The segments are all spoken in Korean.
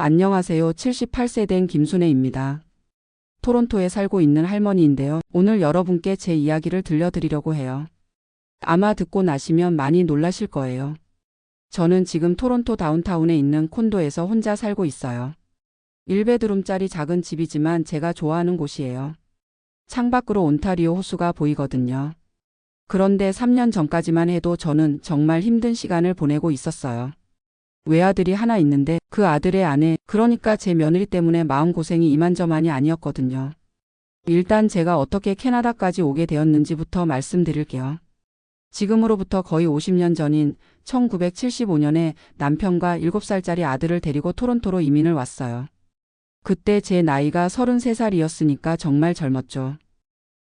안녕하세요. 78세 된 김순애입니다. 토론토에 살고 있는 할머니인데요. 오늘 여러분께 제 이야기를 들려드리려고 해요. 아마 듣고 나시면 많이 놀라실 거예요. 저는 지금 토론토 다운타운에 있는 콘도에서 혼자 살고 있어요. 1베드룸짜리 작은 집이지만 제가 좋아하는 곳이에요. 창밖으로 온타리오 호수가 보이거든요. 그런데 3년 전까지만 해도 저는 정말 힘든 시간을 보내고 있었어요. 외아들이 하나 있는데 그 아들의 아내, 그러니까 제 며느리 때문에 마음고생이 이만저만이 아니었거든요. 일단 제가 어떻게 캐나다까지 오게 되었는지부터 말씀드릴게요. 지금으로부터 거의 50년 전인 1975년에 남편과 7살짜리 아들을 데리고 토론토로 이민을 왔어요. 그때 제 나이가 33살이었으니까 정말 젊었죠.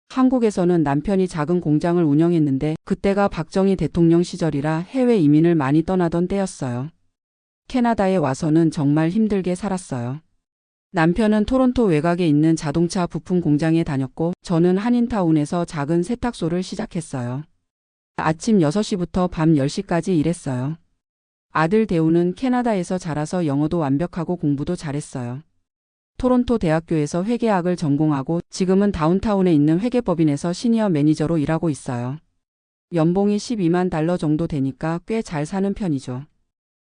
한국에서는 남편이 작은 공장을 운영했는데 그때가 박정희 대통령 시절이라 해외 이민을 많이 떠나던 때였어요. 캐나다에 와서는 정말 힘들게 살았어요. 남편은 토론토 외곽에 있는 자동차 부품 공장에 다녔고 저는 한인타운에서 작은 세탁소를 시작했어요. 아침 6시부터 밤 10시까지 일했어요. 아들 대우는 캐나다에서 자라서 영어도 완벽하고 공부도 잘했어요. 토론토 대학교에서 회계학을 전공하고 지금은 다운타운에 있는 회계법인에서 시니어 매니저로 일하고 있어요. 연봉이 $12만 정도 되니까 꽤 잘 사는 편이죠.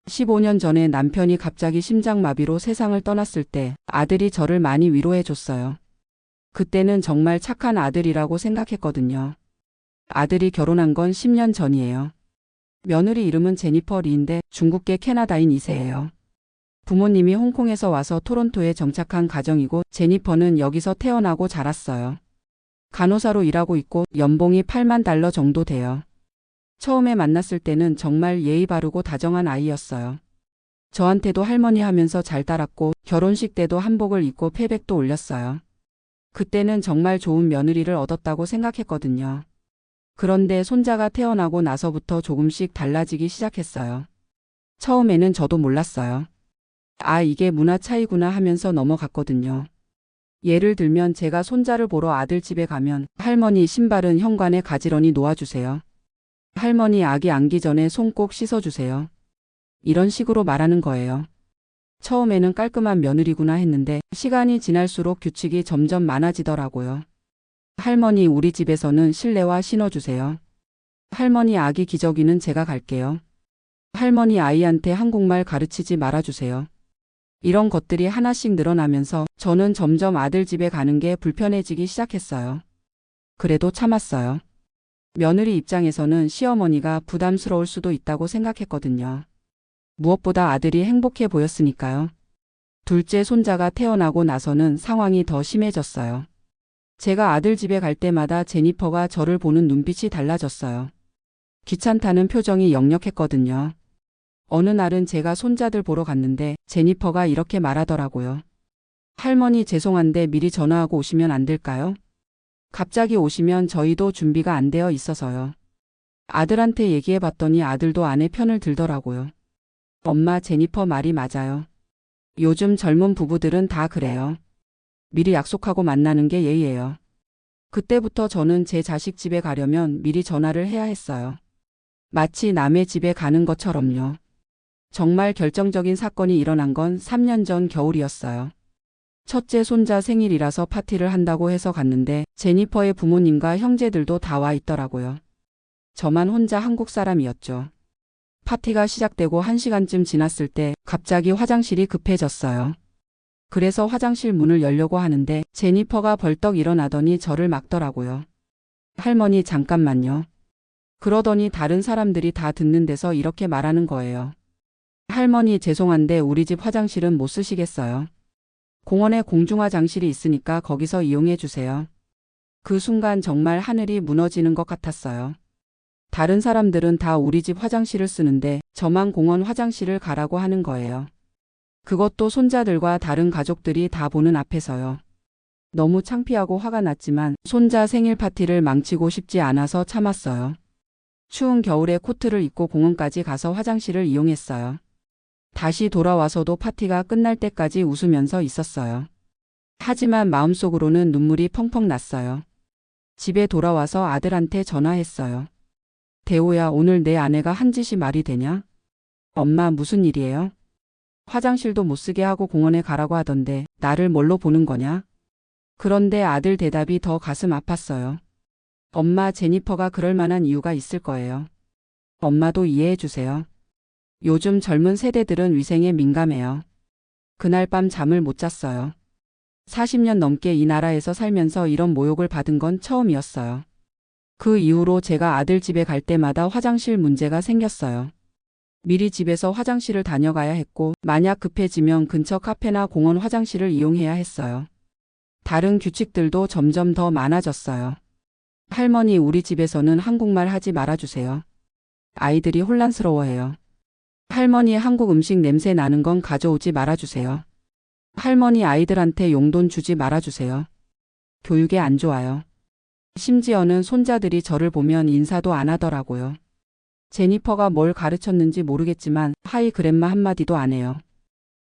15년 전에 남편이 갑자기 심장마비로 세상을 떠났을 때 아들이 저를 많이 위로해 줬어요. 그때는 정말 착한 아들이라고 생각했거든요. 아들이 결혼한 건 10년 전이에요. 며느리 이름은 제니퍼 리인데 중국계 캐나다인 2세예요. 부모님이 홍콩에서 와서 토론토에 정착한 가정이고 제니퍼는 여기서 태어나고 자랐어요. 간호사로 일하고 있고 연봉이 $8만 정도 돼요. 처음에 만났을 때는 정말 예의 바르고 다정한 아이였어요. 저한테도 할머니 하면서 잘 따랐고 결혼식 때도 한복을 입고 패백도 올렸어요. 그때는 정말 좋은 며느리를 얻었다고 생각했거든요. 그런데 손자가 태어나고 나서부터 조금씩 달라지기 시작했어요. 처음에는 저도 몰랐어요. 아, 이게 문화 차이구나 하면서 넘어갔거든요. 예를 들면 제가 손자를 보러 아들 집에 가면 할머니 신발은 현관에 가지런히 놓아주세요. 할머니 아기 안기 전에 손 꼭 씻어주세요. 이런 식으로 말하는 거예요. 처음에는 깔끔한 며느리구나 했는데 시간이 지날수록 규칙이 점점 많아지더라고요. 할머니 우리 집에서는 실내화 신어주세요. 할머니 아기 기저귀는 제가 갈게요. 할머니 아이한테 한국말 가르치지 말아주세요. 이런 것들이 하나씩 늘어나면서 저는 점점 아들 집에 가는 게 불편해지기 시작했어요. 그래도 참았어요. 며느리 입장에서는 시어머니가 부담스러울 수도 있다고 생각했거든요. 무엇보다 아들이 행복해 보였으니까요. 둘째 손자가 태어나고 나서는 상황이 더 심해졌어요. 제가 아들 집에 갈 때마다 제니퍼가 저를 보는 눈빛이 달라졌어요. 귀찮다는 표정이 역력했거든요. 어느 날은 제가 손자들 보러 갔는데 제니퍼가 이렇게 말하더라고요. 할머니 죄송한데 미리 전화하고 오시면 안 될까요? 갑자기 오시면 저희도 준비가 안 되어 있어서요. 아들한테 얘기해 봤더니 아들도 아내 편을 들더라고요. 엄마 제니퍼 말이 맞아요. 요즘 젊은 부부들은 다 그래요. 미리 약속하고 만나는 게 예의예요. 그때부터 저는 제 자식 집에 가려면 미리 전화를 해야 했어요. 마치 남의 집에 가는 것처럼요. 정말 결정적인 사건이 일어난 건 3년 전 겨울이었어요. 첫째 손자 생일이라서 파티를 한다고 해서 갔는데 제니퍼의 부모님과 형제들도 다 와 있더라고요. 저만 혼자 한국 사람이었죠. 파티가 시작되고 1시간쯤 지났을 때 갑자기 화장실이 급해졌어요. 그래서 화장실 문을 열려고 하는데 제니퍼가 벌떡 일어나더니 저를 막더라고요. 할머니 잠깐만요. 그러더니 다른 사람들이 다 듣는 데서 이렇게 말하는 거예요. 할머니 죄송한데 우리 집 화장실은 못 쓰시겠어요? 공원에 공중화장실이 있으니까 거기서 이용해 주세요. 그 순간 정말 하늘이 무너지는 것 같았어요. 다른 사람들은 다 우리 집 화장실을 쓰는데 저만 공원 화장실을 가라고 하는 거예요. 그것도 손자들과 다른 가족들이 다 보는 앞에서요. 너무 창피하고 화가 났지만 손자 생일 파티를 망치고 싶지 않아서 참았어요. 추운 겨울에 코트를 입고 공원까지 가서 화장실을 이용했어요. 다시 돌아와서도 파티가 끝날 때까지 웃으면서 있었어요. 하지만 마음속으로는 눈물이 펑펑 났어요. 집에 돌아와서 아들한테 전화했어요. 대호야, 오늘 내 아내가 한 짓이 말이 되냐? 엄마 무슨 일이에요? 화장실도 못 쓰게 하고 공원에 가라고 하던데 나를 뭘로 보는 거냐? 그런데 아들 대답이 더 가슴 아팠어요. 엄마, 제니퍼가 그럴 만한 이유가 있을 거예요. 엄마도 이해해 주세요. 요즘 젊은 세대들은 위생에 민감해요. 그날 밤 잠을 못 잤어요. 40년 넘게 이 나라에서 살면서 이런 모욕을 받은 건 처음이었어요. 그 이후로 제가 아들 집에 갈 때마다 화장실 문제가 생겼어요. 미리 집에서 화장실을 다녀가야 했고, 만약 급해지면 근처 카페나 공원 화장실을 이용해야 했어요. 다른 규칙들도 점점 더 많아졌어요. 할머니, 우리 집에서는 한국말 하지 말아주세요. 아이들이 혼란스러워해요. 할머니, 한국 음식 냄새 나는 건 가져오지 말아주세요. 할머니, 아이들한테 용돈 주지 말아주세요. 교육에 안 좋아요. 심지어는 손자들이 저를 보면 인사도 안 하더라고요. 제니퍼가 뭘 가르쳤는지 모르겠지만 하이 그랜마 한마디도 안 해요.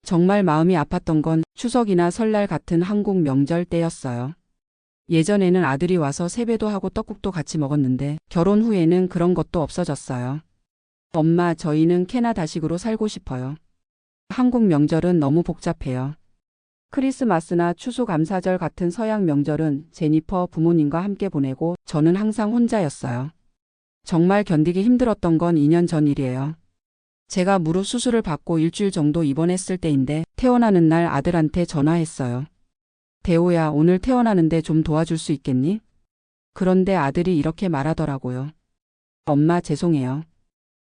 정말 마음이 아팠던 건 추석이나 설날 같은 한국 명절 때였어요. 예전에는 아들이 와서 세배도 하고 떡국도 같이 먹었는데 결혼 후에는 그런 것도 없어졌어요. 엄마, 저희는 캐나다식으로 살고 싶어요. 한국 명절은 너무 복잡해요. 크리스마스나 추수감사절 같은 서양 명절은 제니퍼 부모님과 함께 보내고 저는 항상 혼자였어요. 정말 견디기 힘들었던 건 2년 전 일이에요. 제가 무릎 수술을 받고 일주일 정도 입원했을 때인데 퇴원하는 날 아들한테 전화했어요. 대호야, 오늘 퇴원하는데 좀 도와줄 수 있겠니? 그런데 아들이 이렇게 말하더라고요. 엄마, 죄송해요.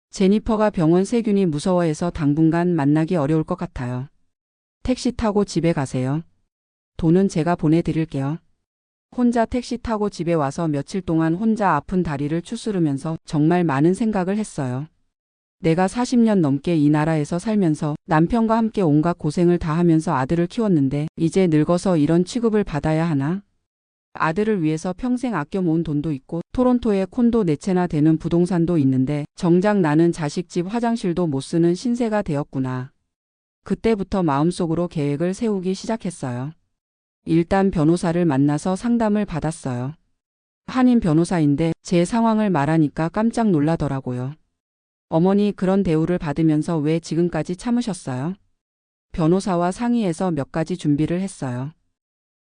제니퍼가 병원 세균이 무서워해서 당분간 만나기 어려울 것 같아요. 택시 타고 집에 가세요. 돈은 제가 보내드릴게요. 혼자 택시 타고 집에 와서 며칠 동안 혼자 아픈 다리를 추스르면서 정말 많은 생각을 했어요. 내가 40년 넘게 이 나라에서 살면서 남편과 함께 온갖 고생을 다 하면서 아들을 키웠는데 이제 늙어서 이런 취급을 받아야 하나? 아들을 위해서 평생 아껴 모은 돈도 있고 토론토에 콘도 4채나 되는 부동산도 있는데 정작 나는 자식 집 화장실도 못 쓰는 신세가 되었구나. 그때부터 마음속으로 계획을 세우기 시작했어요. 일단 변호사를 만나서 상담을 받았어요. 한인 변호사인데 제 상황을 말하니까 깜짝 놀라더라고요. 어머니, 그런 대우를 받으면서 왜 지금까지 참으셨어요? 변호사와 상의해서 몇 가지 준비를 했어요.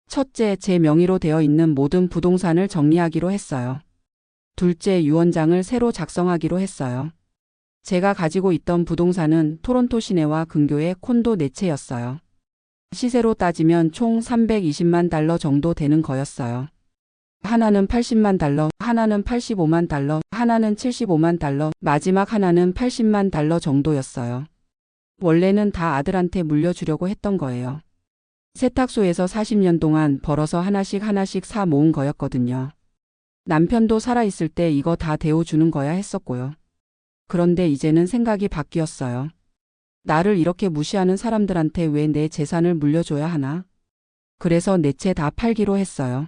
첫째, 제 명의로 되어 있는 모든 부동산을 정리하기로 했어요. 둘째, 유언장을 새로 작성하기로 했어요. 제가 가지고 있던 부동산은 토론토 시내와 근교의 콘도 4채였어요. 시세로 따지면 총 320만 달러 정도 되는 거였어요. 하나는 80만 달러, 하나는 85만 달러, 하나는 75만 달러, 마지막 하나는 80만 달러 정도였어요. 원래는 다 아들한테 물려주려고 했던 거예요. 세탁소에서 40년 동안 벌어서 하나씩 사 모은 거였거든요. 남편도 살아있을 때 이거 다 대우주는 거야 했었고요. 그런데 이제는 생각이 바뀌었어요. 나를 이렇게 무시하는 사람들한테 왜 내 재산을 물려줘야 하나? 그래서 4채 다 팔기로 했어요.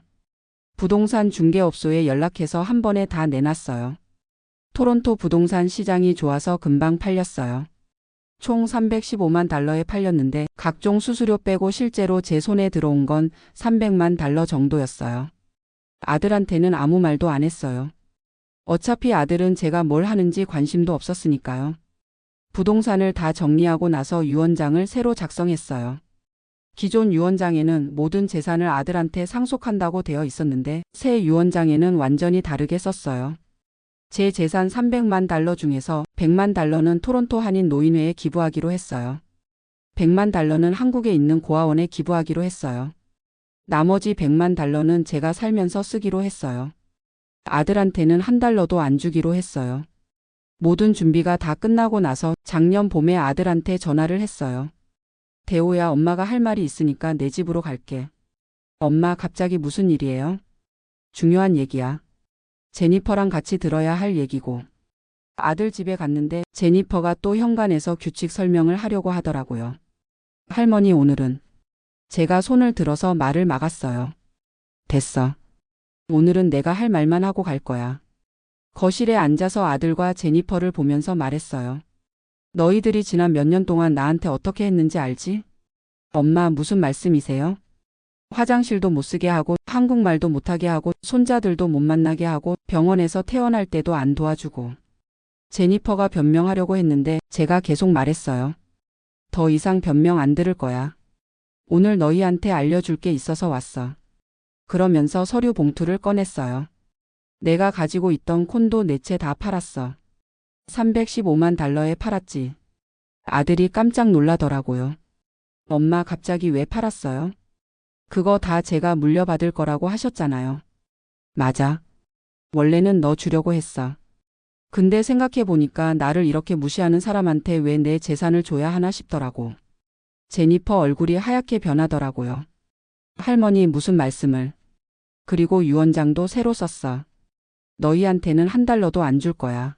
부동산 중개업소에 연락해서 한 번에 다 내놨어요. 토론토 부동산 시장이 좋아서 금방 팔렸어요. 총 315만 달러에 팔렸는데 각종 수수료 빼고 실제로 제 손에 들어온 건 300만 달러 정도였어요. 아들한테는 아무 말도 안 했어요. 어차피 아들은 제가 뭘 하는지 관심도 없었으니까요. 부동산을 다 정리하고 나서 유언장을 새로 작성했어요. 기존 유언장에는 모든 재산을 아들한테 상속한다고 되어 있었는데 새 유언장에는 완전히 다르게 썼어요. 제 재산 300만 달러 중에서 100만 달러는 토론토 한인 노인회에 기부하기로 했어요. 100만 달러는 한국에 있는 고아원에 기부하기로 했어요. 나머지 100만 달러는 제가 살면서 쓰기로 했어요. 아들한테는 한 달러도 안 주기로 했어요. 모든 준비가 다 끝나고 나서 작년 봄에 아들한테 전화를 했어요. 대호야, 엄마가 할 말이 있으니까 내 집으로 갈게. 엄마, 갑자기 무슨 일이에요? 중요한 얘기야. 제니퍼랑 같이 들어야 할 얘기고. 아들 집에 갔는데 제니퍼가 또 현관에서 규칙 설명을 하려고 하더라고요. 할머니, 오늘은. 제가 손을 들어서 말을 막았어요. 됐어. 오늘은 내가 할 말만 하고 갈 거야. 거실에 앉아서 아들과 제니퍼를 보면서 말했어요. 너희들이 지난 몇 년 동안 나한테 어떻게 했는지 알지? 엄마, 무슨 말씀이세요? 화장실도 못 쓰게 하고 한국말도 못하게 하고 손자들도 못 만나게 하고 병원에서 퇴원할 때도 안 도와주고. 제니퍼가 변명하려고 했는데 제가 계속 말했어요. 더 이상 변명 안 들을 거야. 오늘 너희한테 알려줄 게 있어서 왔어. 그러면서 서류 봉투를 꺼냈어요. 내가 가지고 있던 콘도 4채 다 팔았어. 315만 달러에 팔았지. 아들이 깜짝 놀라더라고요. 엄마 갑자기 왜 팔았어요? 그거 다 제가 물려받을 거라고 하셨잖아요. 맞아. 원래는 너 주려고 했어. 근데 생각해보니까 나를 이렇게 무시하는 사람한테 왜 내 재산을 줘야 하나 싶더라고. 제니퍼 얼굴이 하얗게 변하더라고요. 할머니 무슨 말씀을. 그리고 유언장도 새로 썼어. 너희한테는 $1도 안 줄 거야.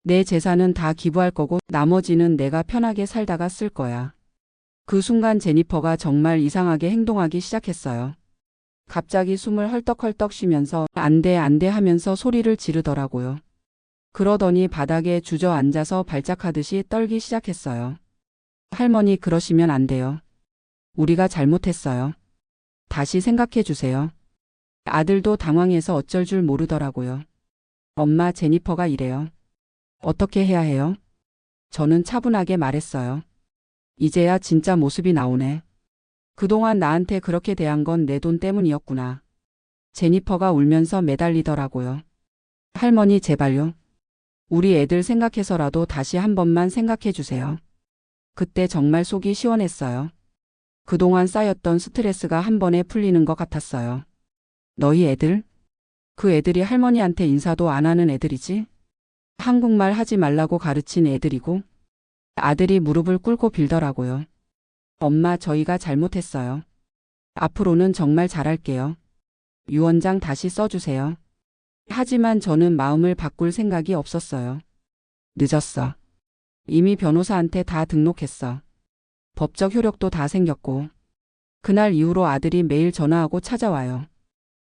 내 재산은 다 기부할 거고 나머지는 내가 편하게 살다가 쓸 거야. 그 순간 제니퍼가 정말 이상하게 행동하기 시작했어요. 갑자기 숨을 헐떡헐떡 쉬면서 안 돼, 안 돼 하면서 소리를 지르더라고요. 그러더니 바닥에 주저앉아서 발작하듯이 떨기 시작했어요. 할머니 그러시면 안 돼요. 우리가 잘못했어요. 다시 생각해 주세요. 아들도 당황해서 어쩔 줄 모르더라고요. 엄마 제니퍼가 이래요. 어떻게 해야 해요? 저는 차분하게 말했어요. 이제야 진짜 모습이 나오네. 그동안 나한테 그렇게 대한 건 내 돈 때문이었구나. 제니퍼가 울면서 매달리더라고요. 할머니 제발요. 우리 애들 생각해서라도 다시 한 번만 생각해 주세요. 그때 정말 속이 시원했어요. 그동안 쌓였던 스트레스가 한 번에 풀리는 것 같았어요. 너희 애들? 그 애들이 할머니한테 인사도 안 하는 애들이지? 한국말 하지 말라고 가르친 애들이고? 아들이 무릎을 꿇고 빌더라고요. 엄마 저희가 잘못했어요. 앞으로는 정말 잘할게요. 유언장 다시 써주세요. 하지만 저는 마음을 바꿀 생각이 없었어요. 늦었어. 이미 변호사한테 다 등록했어. 법적 효력도 다 생겼고. 그날 이후로 아들이 매일 전화하고 찾아와요.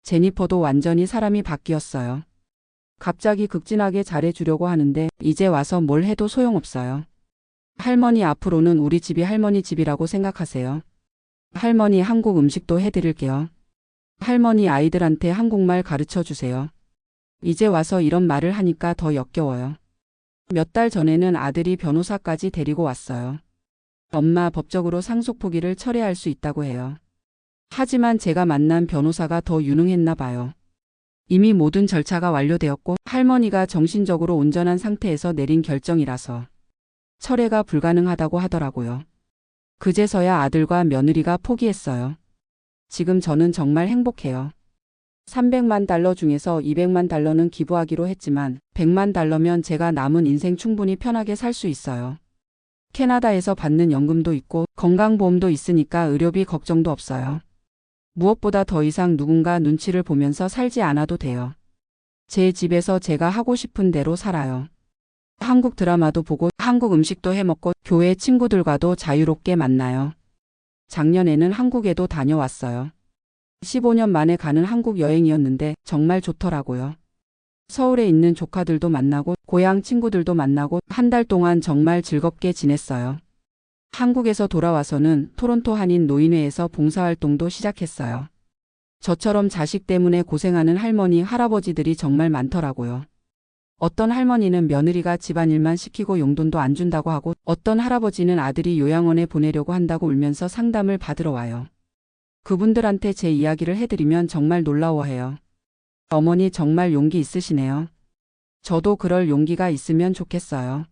제니퍼도 완전히 사람이 바뀌었어요. 갑자기 극진하게 잘해주려고 하는데 이제 와서 뭘 해도 소용없어요. 할머니 앞으로는 우리 집이 할머니 집이라고 생각하세요. 할머니 한국 음식도 해드릴게요. 할머니 아이들한테 한국말 가르쳐 주세요. 이제 와서 이런 말을 하니까 더 역겨워요. 몇 달 전에는 아들이 변호사까지 데리고 왔어요. 엄마 법적으로 상속 포기를 철회할 수 있다고 해요. 하지만 제가 만난 변호사가 더 유능했나 봐요. 이미 모든 절차가 완료되었고 할머니가 정신적으로 온전한 상태에서 내린 결정이라서 철회가 불가능하다고 하더라고요. 그제서야 아들과 며느리가 포기했어요. 지금 저는 정말 행복해요. 300만 달러 중에서 200만 달러는 기부하기로 했지만 100만 달러면 제가 남은 인생 충분히 편하게 살 수 있어요. 캐나다에서 받는 연금도 있고 건강보험도 있으니까 의료비 걱정도 없어요. 무엇보다 더 이상 누군가 눈치를 보면서 살지 않아도 돼요. 제 집에서 제가 하고 싶은 대로 살아요. 한국 드라마도 보고 한국 음식도 해먹고 교회 친구들과도 자유롭게 만나요. 작년에는 한국에도 다녀왔어요. 15년 만에 가는 한국 여행이었는데 정말 좋더라고요. 서울에 있는 조카들도 만나고 고향 친구들도 만나고 한 달 동안 정말 즐겁게 지냈어요. 한국에서 돌아와서는 토론토 한인 노인회에서 봉사활동도 시작했어요. 저처럼 자식 때문에 고생하는 할머니, 할아버지들이 정말 많더라고요. 어떤 할머니는 며느리가 집안일만 시키고 용돈도 안 준다고 하고 어떤 할아버지는 아들이 요양원에 보내려고 한다고 울면서 상담을 받으러 와요. 그분들한테 제 이야기를 해드리면 정말 놀라워해요. 어머니 정말 용기 있으시네요. 저도 그럴 용기가 있으면 좋겠어요.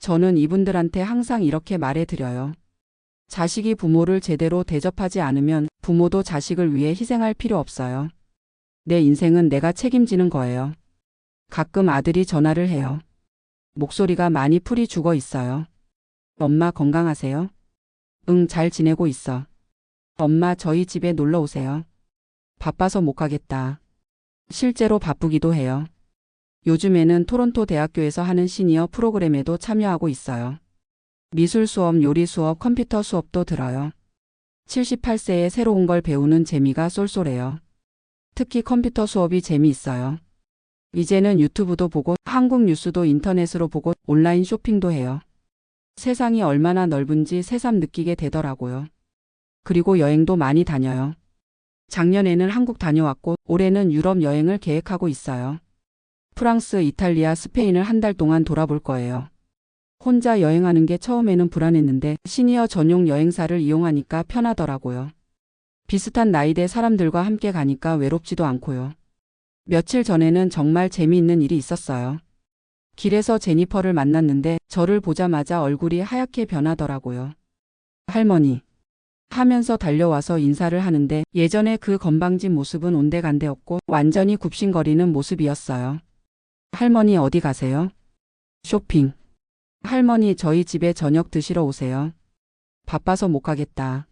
저는 이분들한테 항상 이렇게 말해드려요. 자식이 부모를 제대로 대접하지 않으면 부모도 자식을 위해 희생할 필요 없어요. 내 인생은 내가 책임지는 거예요. 가끔 아들이 전화를 해요. 목소리가 많이 풀이 죽어 있어요. 엄마 건강하세요? 응, 잘 지내고 있어. 엄마 저희 집에 놀러 오세요. 바빠서 못 가겠다. 실제로 바쁘기도 해요. 요즘에는 토론토 대학교에서 하는 시니어 프로그램에도 참여하고 있어요. 미술 수업, 요리 수업, 컴퓨터 수업도 들어요. 78세에 새로운 걸 배우는 재미가 쏠쏠해요. 특히 컴퓨터 수업이 재미있어요. 이제는 유튜브도 보고 한국 뉴스도 인터넷으로 보고 온라인 쇼핑도 해요. 세상이 얼마나 넓은지 새삼 느끼게 되더라고요. 그리고 여행도 많이 다녀요. 작년에는 한국 다녀왔고 올해는 유럽 여행을 계획하고 있어요. 프랑스, 이탈리아, 스페인을 한 달 동안 돌아볼 거예요. 혼자 여행하는 게 처음에는 불안했는데 시니어 전용 여행사를 이용하니까 편하더라고요. 비슷한 나이대 사람들과 함께 가니까 외롭지도 않고요. 며칠 전에는 정말 재미있는 일이 있었어요. 길에서 제니퍼를 만났는데 저를 보자마자 얼굴이 하얗게 변하더라고요. 할머니 하면서 달려와서 인사를 하는데 예전에 그 건방진 모습은 온데간데 없고 완전히 굽신거리는 모습이었어요. 할머니 어디 가세요? 쇼핑. 할머니 저희 집에 저녁 드시러 오세요. 바빠서 못 가겠다.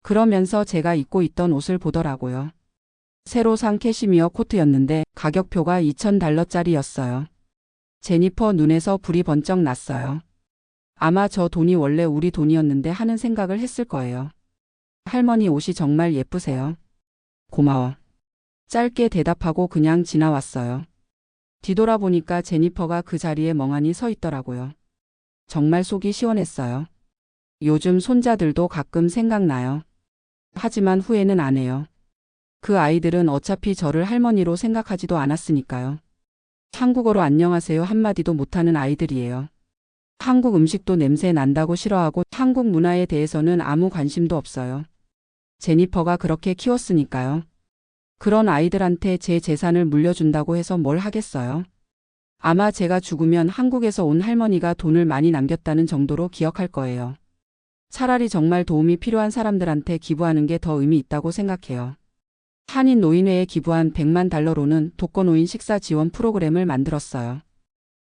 그러면서 제가 입고 있던 옷을 보더라고요. 새로 산 캐시미어 코트였는데 가격표가 $2,000짜리였어요. 제니퍼 눈에서 불이 번쩍 났어요. 아마 저 돈이 원래 우리 돈이었는데 하는 생각을 했을 거예요. 할머니 옷이 정말 예쁘세요. 고마워. 짧게 대답하고 그냥 지나왔어요. 뒤돌아보니까 제니퍼가 그 자리에 멍하니 서 있더라고요. 정말 속이 시원했어요. 요즘 손자들도 가끔 생각나요. 하지만 후회는 안 해요. 그 아이들은 어차피 저를 할머니로 생각하지도 않았으니까요. 한국어로 안녕하세요 한마디도 못하는 아이들이에요. 한국 음식도 냄새 난다고 싫어하고 한국 문화에 대해서는 아무 관심도 없어요. 제니퍼가 그렇게 키웠으니까요. 그런 아이들한테 제 재산을 물려준다고 해서 뭘 하겠어요? 아마 제가 죽으면 한국에서 온 할머니가 돈을 많이 남겼다는 정도로 기억할 거예요. 차라리 정말 도움이 필요한 사람들한테 기부하는 게 더 의미 있다고 생각해요. 한인 노인회에 기부한 $1,000,000로는 독거노인 식사 지원 프로그램을 만들었어요.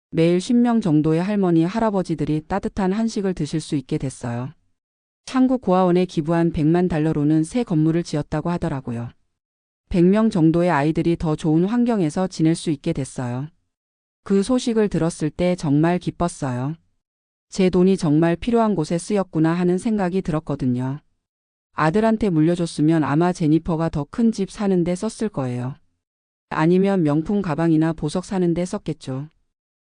매일 10명 정도의 할머니, 할아버지들이 따뜻한 한식을 드실 수 있게 됐어요. 한국 고아원에 기부한 $1,000,000로는 새 건물을 지었다고 하더라고요. 100명 정도의 아이들이 더 좋은 환경에서 지낼 수 있게 됐어요. 그 소식을 들었을 때 정말 기뻤어요. 제 돈이 정말 필요한 곳에 쓰였구나 하는 생각이 들었거든요. 아들한테 물려줬으면 아마 제니퍼가 더 큰 집 사는데 썼을 거예요. 아니면 명품 가방이나 보석 사는데 썼겠죠.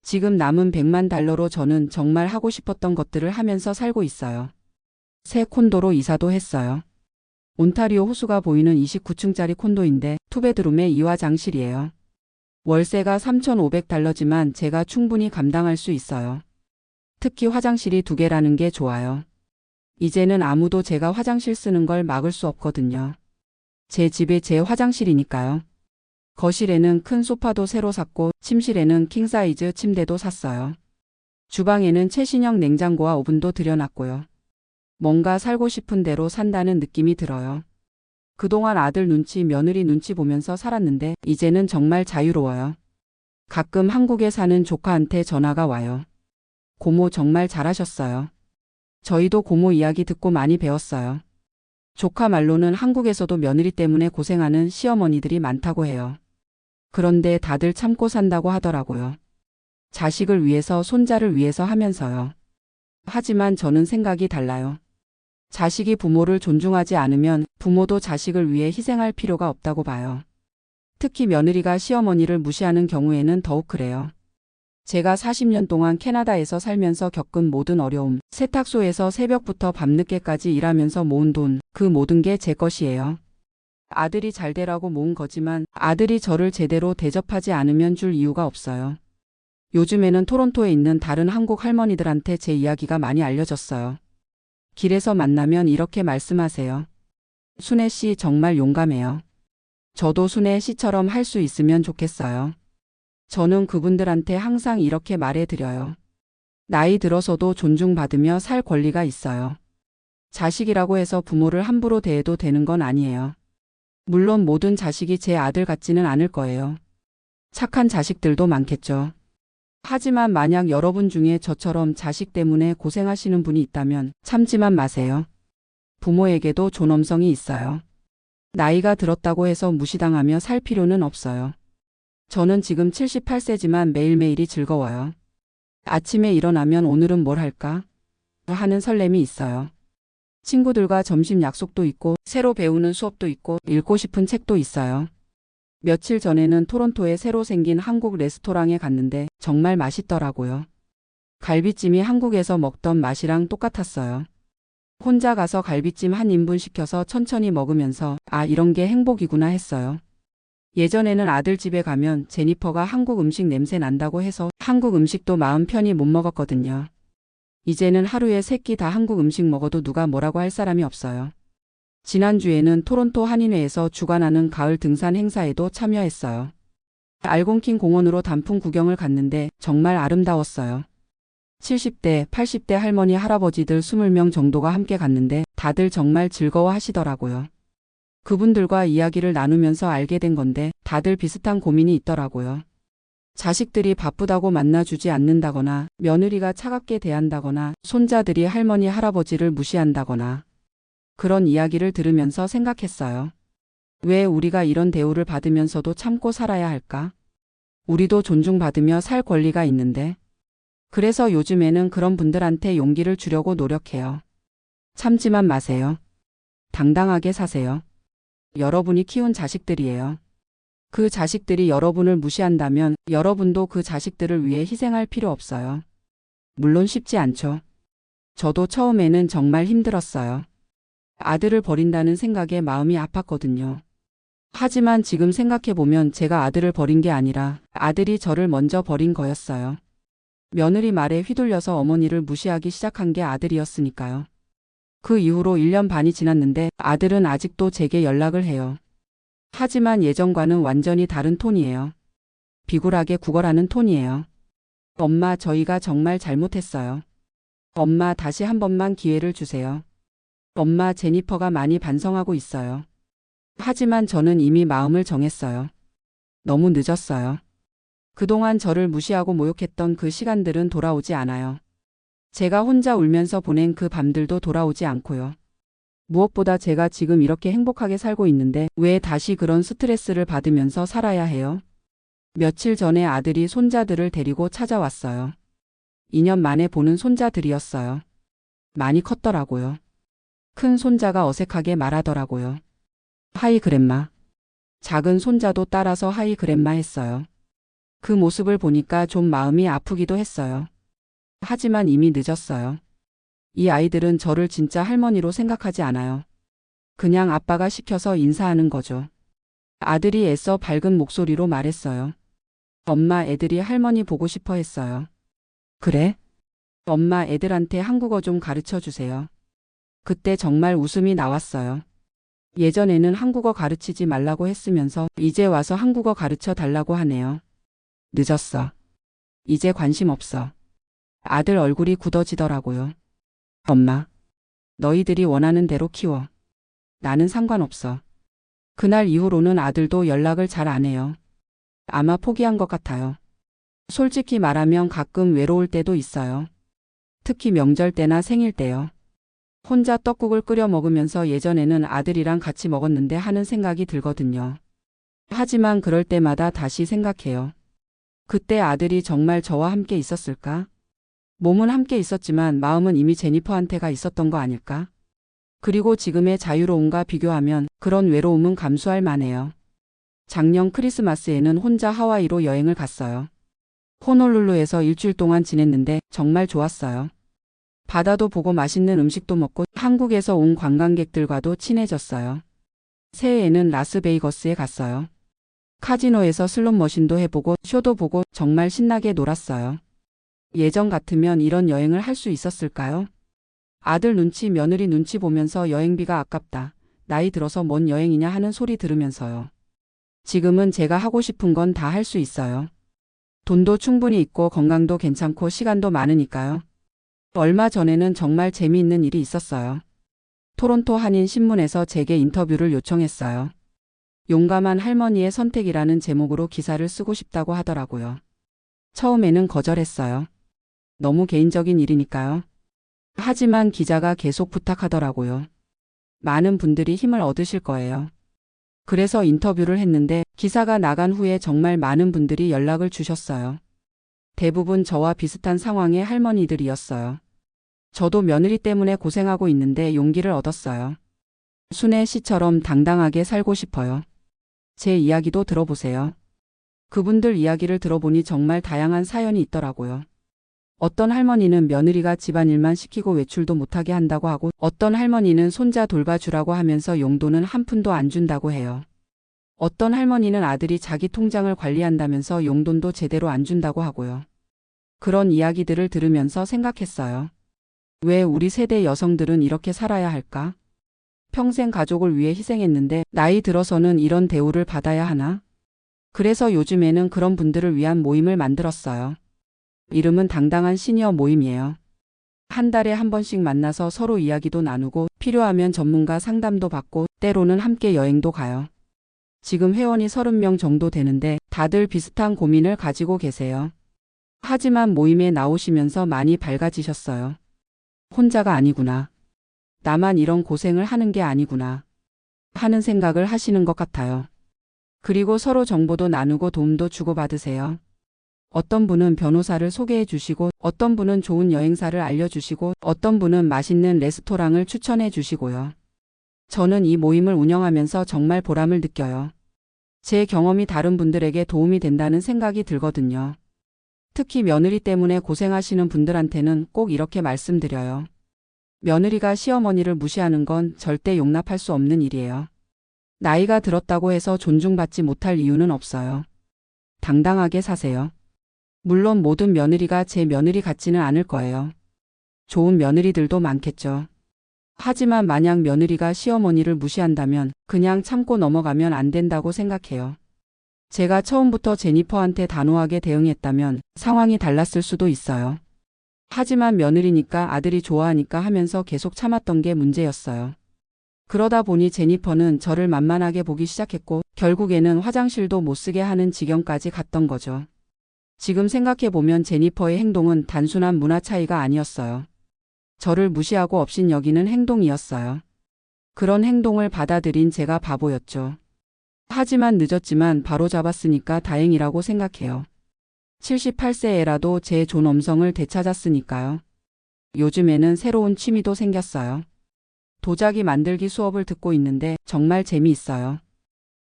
지금 남은 $1,000,000로 저는 정말 하고 싶었던 것들을 하면서 살고 있어요. 새 콘도로 이사도 했어요. 온타리오 호수가 보이는 29층짜리 콘도인데 투베드룸에 이화장실이에요. 월세가 $3,500지만 제가 충분히 감당할 수 있어요. 특히 화장실이 2개라는 게 좋아요. 이제는 아무도 제가 화장실 쓰는 걸 막을 수 없거든요. 제 집에 제 화장실이니까요. 거실에는 큰 소파도 새로 샀고 침실에는 킹사이즈 침대도 샀어요. 주방에는 최신형 냉장고와 오븐도 들여놨고요. 뭔가 살고 싶은 대로 산다는 느낌이 들어요. 그동안 아들 눈치, 며느리 눈치 보면서 살았는데 이제는 정말 자유로워요. 가끔 한국에 사는 조카한테 전화가 와요. 고모 정말 잘하셨어요. 저희도 고모 이야기 듣고 많이 배웠어요. 조카 말로는 한국에서도 며느리 때문에 고생하는 시어머니들이 많다고 해요. 그런데 다들 참고 산다고 하더라고요. 자식을 위해서, 손자를 위해서 하면서요. 하지만 저는 생각이 달라요. 자식이 부모를 존중하지 않으면 부모도 자식을 위해 희생할 필요가 없다고 봐요. 특히 며느리가 시어머니를 무시하는 경우에는 더욱 그래요. 제가 40년 동안 캐나다에서 살면서 겪은 모든 어려움, 세탁소에서 새벽부터 밤늦게까지 일하면서 모은 돈, 그 모든 게 제 것이에요. 아들이 잘 되라고 모은 거지만 아들이 저를 제대로 대접하지 않으면 줄 이유가 없어요. 요즘에는 토론토에 있는 다른 한국 할머니들한테 제 이야기가 많이 알려졌어요. 길에서 만나면 이렇게 말씀하세요. 순애 씨 정말 용감해요. 저도 순애 씨처럼 할 수 있으면 좋겠어요. 저는 그분들한테 항상 이렇게 말해드려요. 나이 들어서도 존중받으며 살 권리가 있어요. 자식이라고 해서 부모를 함부로 대해도 되는 건 아니에요. 물론 모든 자식이 제 아들 같지는 않을 거예요. 착한 자식들도 많겠죠. 하지만 만약 여러분 중에 저처럼 자식 때문에 고생하시는 분이 있다면 참지만 마세요. 부모에게도 존엄성이 있어요. 나이가 들었다고 해서 무시당하며 살 필요는 없어요. 저는 지금 78세지만 매일매일이 즐거워요. 아침에 일어나면 오늘은 뭘 할까? 하는 설렘이 있어요. 친구들과 점심 약속도 있고 새로 배우는 수업도 있고 읽고 싶은 책도 있어요. 며칠 전에는 토론토에 새로 생긴 한국 레스토랑에 갔는데 정말 맛있더라고요. 갈비찜이 한국에서 먹던 맛이랑 똑같았어요. 혼자 가서 갈비찜 한 인분 시켜서 천천히 먹으면서 아, 이런 게 행복이구나 했어요. 예전에는 아들 집에 가면 제니퍼가 한국 음식 냄새 난다고 해서 한국 음식도 마음 편히 못 먹었거든요. 이제는 하루에 3끼 다 한국 음식 먹어도 누가 뭐라고 할 사람이 없어요. 지난주에는 토론토 한인회에서 주관하는 가을 등산 행사에도 참여했어요. 알곤킨 공원으로 단풍 구경을 갔는데 정말 아름다웠어요. 70대, 80대 할머니, 할아버지들 20명 정도가 함께 갔는데 다들 정말 즐거워 하시더라고요. 그분들과 이야기를 나누면서 알게 된 건데 다들 비슷한 고민이 있더라고요. 자식들이 바쁘다고 만나주지 않는다거나, 며느리가 차갑게 대한다거나, 손자들이 할머니, 할아버지를 무시한다거나, 그런 이야기를 들으면서 생각했어요. 왜 우리가 이런 대우를 받으면서도 참고 살아야 할까? 우리도 존중받으며 살 권리가 있는데. 그래서 요즘에는 그런 분들한테 용기를 주려고 노력해요. 참지만 마세요. 당당하게 사세요. 여러분이 키운 자식들이에요. 그 자식들이 여러분을 무시한다면 여러분도 그 자식들을 위해 희생할 필요 없어요. 물론 쉽지 않죠. 저도 처음에는 정말 힘들었어요. 아들을 버린다는 생각에 마음이 아팠거든요. 하지만 지금 생각해보면 제가 아들을 버린 게 아니라 아들이 저를 먼저 버린 거였어요. 며느리 말에 휘둘려서 어머니를 무시하기 시작한 게 아들이었으니까요. 그 이후로 1년 반이 지났는데 아들은 아직도 제게 연락을 해요. 하지만 예전과는 완전히 다른 톤이에요. 비굴하게 구걸하는 톤이에요. 엄마, 저희가 정말 잘못했어요. 엄마, 다시 한 번만 기회를 주세요. 엄마, 제니퍼가 많이 반성하고 있어요. 하지만 저는 이미 마음을 정했어요. 너무 늦었어요. 그동안 저를 무시하고 모욕했던 그 시간들은 돌아오지 않아요. 제가 혼자 울면서 보낸 그 밤들도 돌아오지 않고요. 무엇보다 제가 지금 이렇게 행복하게 살고 있는데 왜 다시 그런 스트레스를 받으면서 살아야 해요? 며칠 전에 아들이 손자들을 데리고 찾아왔어요. 2년 만에 보는 손자들이었어요. 많이 컸더라고요. 큰 손자가 어색하게 말하더라고요. 하이 그랜마. 작은 손자도 따라서 하이 그랜마 했어요. 그 모습을 보니까 좀 마음이 아프기도 했어요. 하지만 이미 늦었어요. 이 아이들은 저를 진짜 할머니로 생각하지 않아요. 그냥 아빠가 시켜서 인사하는 거죠. 아들이 애써 밝은 목소리로 말했어요. 엄마, 애들이 할머니 보고 싶어 했어요. 그래? 엄마, 애들한테 한국어 좀 가르쳐 주세요. 그때 정말 웃음이 나왔어요. 예전에는 한국어 가르치지 말라고 했으면서 이제 와서 한국어 가르쳐 달라고 하네요. 늦었어. 이제 관심 없어. 아들 얼굴이 굳어지더라고요. 엄마, 너희들이 원하는 대로 키워. 나는 상관없어. 그날 이후로는 아들도 연락을 잘 안 해요. 아마 포기한 것 같아요. 솔직히 말하면 가끔 외로울 때도 있어요. 특히 명절 때나 생일 때요. 혼자 떡국을 끓여 먹으면서 예전에는 아들이랑 같이 먹었는데 하는 생각이 들거든요. 하지만 그럴 때마다 다시 생각해요. 그때 아들이 정말 저와 함께 있었을까? 몸은 함께 있었지만 마음은 이미 제니퍼한테 가 있었던 거 아닐까? 그리고 지금의 자유로움과 비교하면 그런 외로움은 감수할 만해요. 작년 크리스마스에는 혼자 하와이로 여행을 갔어요. 호놀룰루에서 일주일 동안 지냈는데 정말 좋았어요. 바다도 보고 맛있는 음식도 먹고 한국에서 온 관광객들과도 친해졌어요. 새해에는 라스베이거스에 갔어요. 카지노에서 슬롯머신도 해보고 쇼도 보고 정말 신나게 놀았어요. 예전 같으면 이런 여행을 할 수 있었을까요? 아들 눈치, 며느리 눈치 보면서 여행비가 아깝다. 나이 들어서 뭔 여행이냐 하는 소리 들으면서요. 지금은 제가 하고 싶은 건 다 할 수 있어요. 돈도 충분히 있고 건강도 괜찮고 시간도 많으니까요. 얼마 전에는 정말 재미있는 일이 있었어요. 토론토 한인 신문에서 제게 인터뷰를 요청했어요. 용감한 할머니의 선택이라는 제목으로 기사를 쓰고 싶다고 하더라고요. 처음에는 거절했어요. 너무 개인적인 일이니까요. 하지만 기자가 계속 부탁하더라고요. 많은 분들이 힘을 얻으실 거예요. 그래서 인터뷰를 했는데 기사가 나간 후에 정말 많은 분들이 연락을 주셨어요. 대부분 저와 비슷한 상황의 할머니들이었어요. 저도 며느리 때문에 고생하고 있는데 용기를 얻었어요. 순애 씨처럼 당당하게 살고 싶어요. 제 이야기도 들어보세요. 그분들 이야기를 들어보니 정말 다양한 사연이 있더라고요. 어떤 할머니는 며느리가 집안일만 시키고 외출도 못하게 한다고 하고 어떤 할머니는 손자 돌봐주라고 하면서 용돈은 한 푼도 안 준다고 해요. 어떤 할머니는 아들이 자기 통장을 관리한다면서 용돈도 제대로 안 준다고 하고요. 그런 이야기들을 들으면서 생각했어요. 왜 우리 세대 여성들은 이렇게 살아야 할까? 평생 가족을 위해 희생했는데 나이 들어서는 이런 대우를 받아야 하나? 그래서 요즘에는 그런 분들을 위한 모임을 만들었어요. 이름은 당당한 시니어 모임이에요. 한 달에 한 번씩 만나서 서로 이야기도 나누고 필요하면 전문가 상담도 받고 때로는 함께 여행도 가요. 지금 회원이 30명 정도 되는데 다들 비슷한 고민을 가지고 계세요. 하지만 모임에 나오시면서 많이 밝아지셨어요. 혼자가 아니구나. 나만 이런 고생을 하는 게 아니구나. 하는 생각을 하시는 것 같아요. 그리고 서로 정보도 나누고 도움도 주고받으세요. 어떤 분은 변호사를 소개해 주시고, 어떤 분은 좋은 여행사를 알려주시고, 어떤 분은 맛있는 레스토랑을 추천해 주시고요. 저는 이 모임을 운영하면서 정말 보람을 느껴요. 제 경험이 다른 분들에게 도움이 된다는 생각이 들거든요. 특히 며느리 때문에 고생하시는 분들한테는 꼭 이렇게 말씀드려요. 며느리가 시어머니를 무시하는 건 절대 용납할 수 없는 일이에요. 나이가 들었다고 해서 존중받지 못할 이유는 없어요. 당당하게 사세요. 물론 모든 며느리가 제 며느리 같지는 않을 거예요. 좋은 며느리들도 많겠죠. 하지만 만약 며느리가 시어머니를 무시한다면 그냥 참고 넘어가면 안 된다고 생각해요. 제가 처음부터 제니퍼한테 단호하게 대응했다면 상황이 달랐을 수도 있어요. 하지만 며느리니까 아들이 좋아하니까 하면서 계속 참았던 게 문제였어요. 그러다 보니 제니퍼는 저를 만만하게 보기 시작했고 결국에는 화장실도 못 쓰게 하는 지경까지 갔던 거죠. 지금 생각해보면 제니퍼의 행동은 단순한 문화 차이가 아니었어요. 저를 무시하고 업신여기는 행동이었어요. 그런 행동을 받아들인 제가 바보였죠. 하지만 늦었지만 바로 잡았으니까 다행이라고 생각해요. 78세 애라도 제 존엄성을 되찾았으니까요. 요즘에는 새로운 취미도 생겼어요. 도자기 만들기 수업을 듣고 있는데 정말 재미있어요.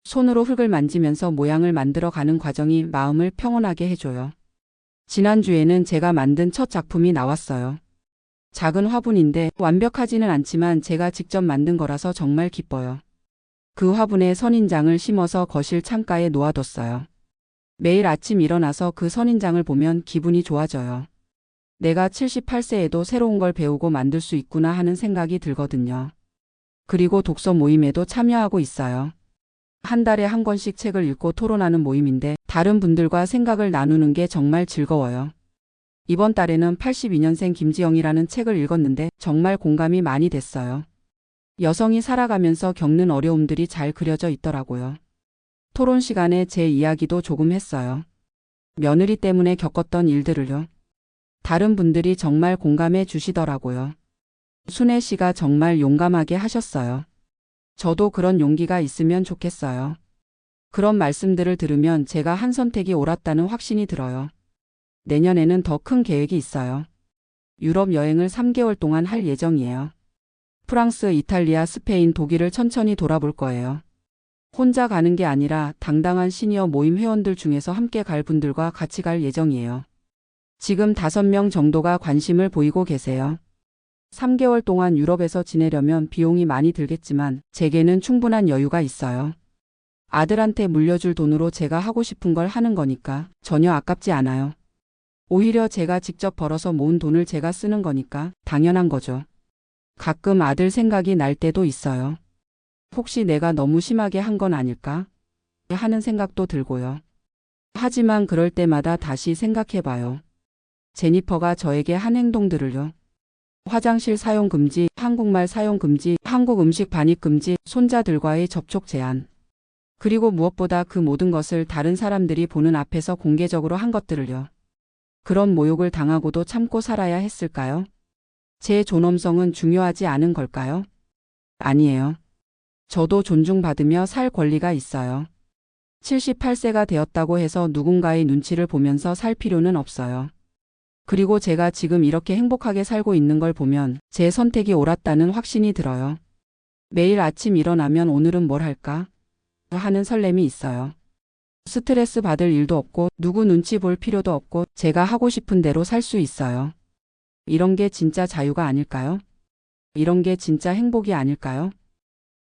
손으로 흙을 만지면서 모양을 만들어 가는 과정이 마음을 평온하게 해줘요. 지난주에는 제가 만든 첫 작품이 나왔어요. 작은 화분인데 완벽하지는 않지만 제가 직접 만든 거라서 정말 기뻐요. 그 화분에 선인장을 심어서 거실 창가에 놓아뒀어요. 매일 아침 일어나서 그 선인장을 보면 기분이 좋아져요. 내가 78세에도 새로운 걸 배우고 만들 수 있구나 하는 생각이 들거든요. 그리고 독서 모임에도 참여하고 있어요. 한 달에 한 권씩 책을 읽고 토론하는 모임인데 다른 분들과 생각을 나누는 게 정말 즐거워요. 이번 달에는 82년생 김지영이라는 책을 읽었는데 정말 공감이 많이 됐어요. 여성이 살아가면서 겪는 어려움들이 잘 그려져 있더라고요. 토론 시간에 제 이야기도 조금 했어요. 며느리 때문에 겪었던 일들을요. 다른 분들이 정말 공감해 주시더라고요. 순애 씨가 정말 용감하게 하셨어요. 저도 그런 용기가 있으면 좋겠어요. 그런 말씀들을 들으면 제가 한 선택이 옳았다는 확신이 들어요. 내년에는 더 큰 계획이 있어요. 유럽 여행을 3개월 동안 할 예정이에요. 프랑스, 이탈리아, 스페인, 독일을 천천히 돌아볼 거예요. 혼자 가는 게 아니라 당당한 시니어 모임 회원들 중에서 함께 갈 분들과 같이 갈 예정이에요. 지금 5명 정도가 관심을 보이고 계세요. 3개월 동안 유럽에서 지내려면 비용이 많이 들겠지만 제게는 충분한 여유가 있어요. 아들한테 물려줄 돈으로 제가 하고 싶은 걸 하는 거니까 전혀 아깝지 않아요. 오히려 제가 직접 벌어서 모은 돈을 제가 쓰는 거니까 당연한 거죠. 가끔 아들 생각이 날 때도 있어요. 혹시 내가 너무 심하게 한 건 아닐까? 하는 생각도 들고요. 하지만 그럴 때마다 다시 생각해봐요. 제니퍼가 저에게 한 행동들을요. 화장실 사용 금지, 한국말 사용 금지, 한국 음식 반입 금지, 손자들과의 접촉 제한. 그리고 무엇보다 그 모든 것을 다른 사람들이 보는 앞에서 공개적으로 한 것들을요. 그런 모욕을 당하고도 참고 살아야 했을까요? 제 존엄성은 중요하지 않은 걸까요? 아니에요. 저도 존중받으며 살 권리가 있어요. 78세가 되었다고 해서 누군가의 눈치를 보면서 살 필요는 없어요. 그리고 제가 지금 이렇게 행복하게 살고 있는 걸 보면 제 선택이 옳았다는 확신이 들어요. 매일 아침 일어나면 오늘은 뭘 할까? 하는 설렘이 있어요. 스트레스 받을 일도 없고 누구 눈치 볼 필요도 없고 제가 하고 싶은 대로 살 수 있어요. 이런 게 진짜 자유가 아닐까요? 이런 게 진짜 행복이 아닐까요?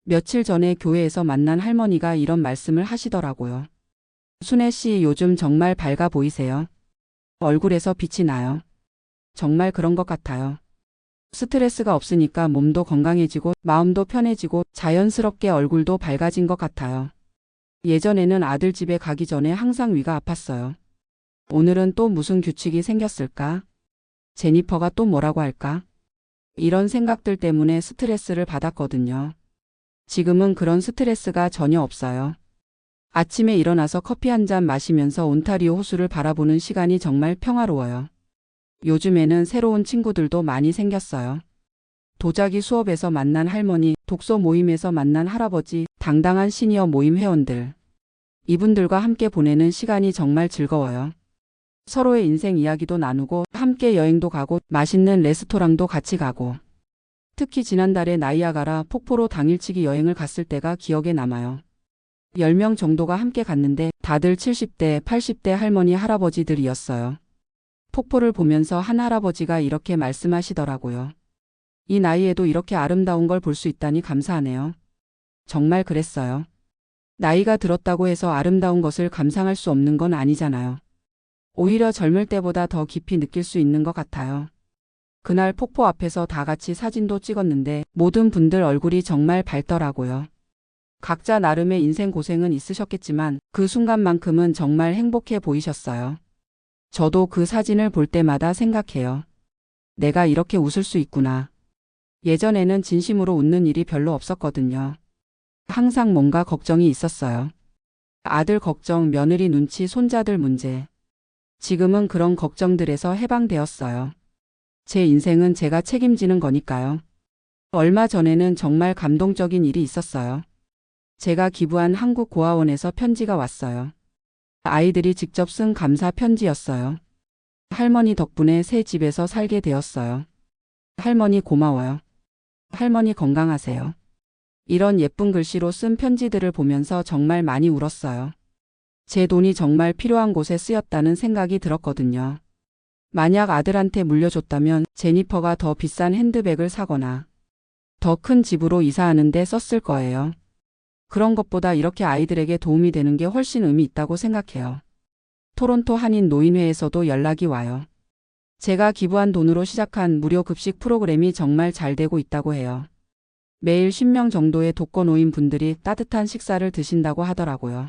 며칠 전에 교회에서 만난 할머니가 이런 말씀을 하시더라고요. 순애 씨 요즘 정말 밝아 보이세요. 얼굴에서 빛이 나요. 정말 그런 것 같아요. 스트레스가 없으니까 몸도 건강해지고 마음도 편해지고 자연스럽게 얼굴도 밝아진 것 같아요. 예전에는 아들 집에 가기 전에 항상 위가 아팠어요. 오늘은 또 무슨 규칙이 생겼을까? 제니퍼가 또 뭐라고 할까? 이런 생각들 때문에 스트레스를 받았거든요. 지금은 그런 스트레스가 전혀 없어요. 아침에 일어나서 커피 한 잔 마시면서 온타리오 호수를 바라보는 시간이 정말 평화로워요. 요즘에는 새로운 친구들도 많이 생겼어요. 도자기 수업에서 만난 할머니, 독서 모임에서 만난 할아버지, 당당한 시니어 모임 회원들. 이분들과 함께 보내는 시간이 정말 즐거워요. 서로의 인생 이야기도 나누고 함께 여행도 가고 맛있는 레스토랑도 같이 가고. 특히 지난달에 나이아가라 폭포로 당일치기 여행을 갔을 때가 기억에 남아요. 10명 정도가 함께 갔는데 다들 70대, 80대 할머니, 할아버지들이었어요. 폭포를 보면서 한 할아버지가 이렇게 말씀하시더라고요. 이 나이에도 이렇게 아름다운 걸 볼 수 있다니 감사하네요. 정말 그랬어요. 나이가 들었다고 해서 아름다운 것을 감상할 수 없는 건 아니잖아요. 오히려 젊을 때보다 더 깊이 느낄 수 있는 것 같아요. 그날 폭포 앞에서 다 같이 사진도 찍었는데 모든 분들 얼굴이 정말 밝더라고요. 각자 나름의 인생 고생은 있으셨겠지만 그 순간만큼은 정말 행복해 보이셨어요. 저도 그 사진을 볼 때마다 생각해요. 내가 이렇게 웃을 수 있구나. 예전에는 진심으로 웃는 일이 별로 없었거든요. 항상 뭔가 걱정이 있었어요. 아들 걱정, 며느리 눈치, 손자들 문제. 지금은 그런 걱정들에서 해방되었어요. 제 인생은 제가 책임지는 거니까요. 얼마 전에는 정말 감동적인 일이 있었어요. 제가 기부한 한국고아원에서 편지가 왔어요. 아이들이 직접 쓴 감사 편지였어요. 할머니 덕분에 새 집에서 살게 되었어요. 할머니 고마워요. 할머니 건강하세요. 이런 예쁜 글씨로 쓴 편지들을 보면서 정말 많이 울었어요. 제 돈이 정말 필요한 곳에 쓰였다는 생각이 들었거든요. 만약 아들한테 물려줬다면 제니퍼가 더 비싼 핸드백을 사거나 더 큰 집으로 이사하는 데 썼을 거예요. 그런 것보다 이렇게 아이들에게 도움이 되는 게 훨씬 의미 있다고 생각해요. 토론토 한인 노인회에서도 연락이 와요. 제가 기부한 돈으로 시작한 무료 급식 프로그램이 정말 잘 되고 있다고 해요. 매일 10명 정도의 독거노인 분들이 따뜻한 식사를 드신다고 하더라고요.